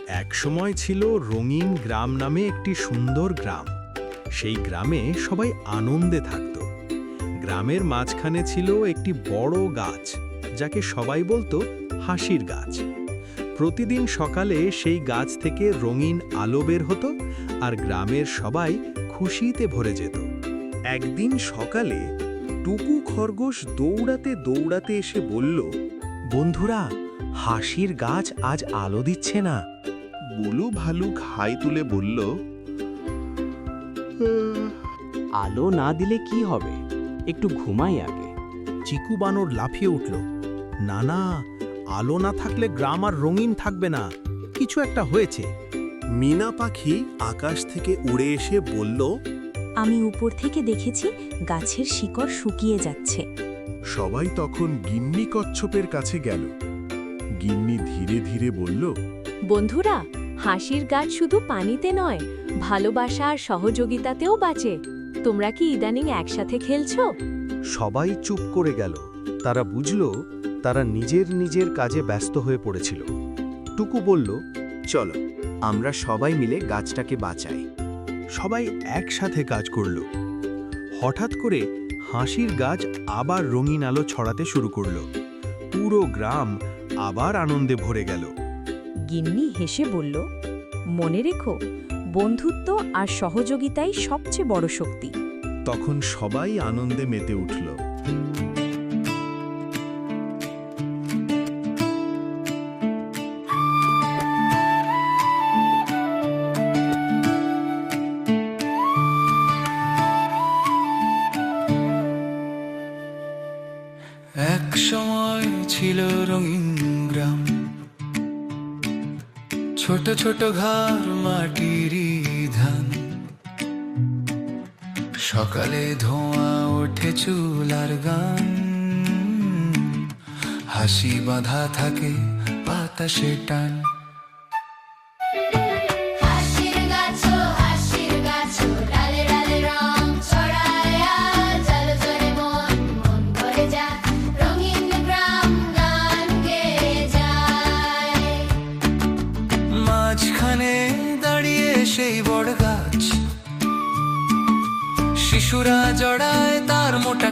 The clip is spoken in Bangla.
একসময় ছিল রঙিন গ্রাম নামে একটি সুন্দর গ্রাম। সেই গ্রামে সবাই আনন্দে থাকত। গ্রামের মাঝখানে ছিল একটি বড় গাছ, যাকে সবাই বলতো হাসির গাছ। প্রতিদিন সকালে সেই গাছ থেকে রঙিন আলো বের হতো, আর গ্রামের সবাই খুশিতে ভরে যেত। একদিন সকালে টুকু খরগোশ দৌড়াতে দৌড়াতে এসে বলল, বন্ধুরা, হাসির গাছ আজ আলো দিচ্ছে না। বুলু ভালুক হাই তুলে বলল, আলো না দিলে কি হবে? একটু ঘুমাই আগে। চিকু বানর লাফিয়ে উঠল, না না, আলো না থাকলে গ্রাম আর রঙিন থাকবে না, কিছু একটা হয়েছে। মিনা পাখি আকাশ থেকে উড়ে এসে বলল, আমি উপর থেকে দেখেছি গাছের শিকড় শুকিয়ে যাচ্ছে। সবাই তখন গিন্নি কচ্ছপের কাছে গেল। গিন্নি ধীরে ধীরে বলল, বন্ধুরা, হাসির গাছ শুধু পানিতে নয়, ভালোবাসা আর সহযোগিতাতেও বাঁচে। তোমরা কি ইদানিং একসাথে খেলছো? সবাই চুপ করে গেল। তারা বুঝল তারা নিজের নিজের কাজে ব্যস্ত হয়ে পড়েছিল। টুকু বলল, চলো আমরা সবাই মিলে গাছটাকে বাঁচাই। সবাই একসাথে কাজ করল। হঠাৎ করে হাসির গাছ আবার রঙিন আলো ছড়াতে শুরু করল। পুরো গ্রাম আবার আনন্দে ভরে গেল। গিন্নি হেসে বলল, মনে রেখো, বন্ধুত্ব আর সহযোগিতাই সবচেয়ে বড় শক্তি। তখন সবাই আনন্দে মেতে উঠল। এক সময় ছিল রঙিন গ্রাম, ছোট ছোট ঘর, মাটিরই ধান। সকালে ধোঁয়া ওঠে চুলার গান, হাসি বাঁধা থাকে বাতাসে টান। মাঝখানে দাঁড়িয়ে সেই বড় গাছ, শিশুরা জড়ায় তার মোটা